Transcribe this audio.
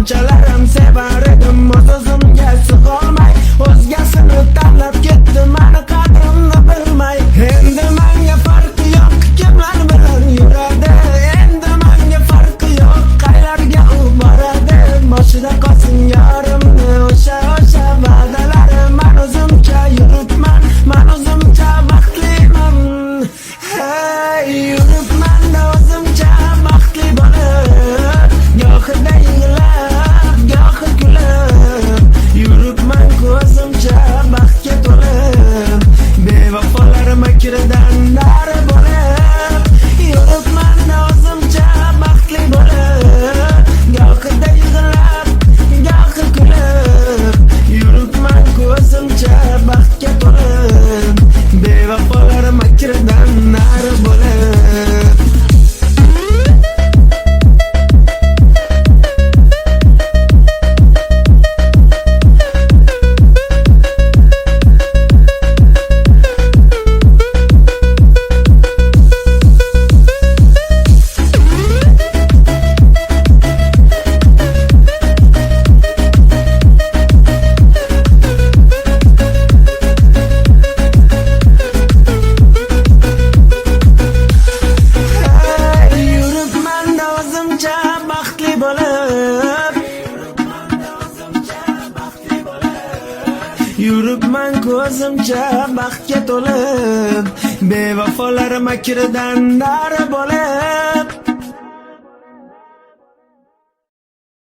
qanchalarim sevar edim, o'z-o'zimga sig'olmay o'zgasini tanlab ketdim, mani qadrimni bilmay. Endi menga farqi yo'q kimlar bilan yuradi, endi menga farqi yo'q qaylarga u boradi. Boshida qolsin yorimni o'sha va'dalari, men o'zimcha yuribman, men o'zimcha baxtliman. Hey, yuribman o'zimcha baxtli bo'lib, gohida yig'lab, gohi kulib, yuribman ko'zimcha baxtga to'lib, bevafolar makridan nari bo'lib, yuribman o'zimcha baxtli bo'lib, gohida yig'lab, gohi kulib, yuribman ko'zimcha baxtga to'lib, bevafolar makridan nari bo'lib. Yuribman ko'zimcha baxtga to'lib, bevafolar makridan nari bo'lib.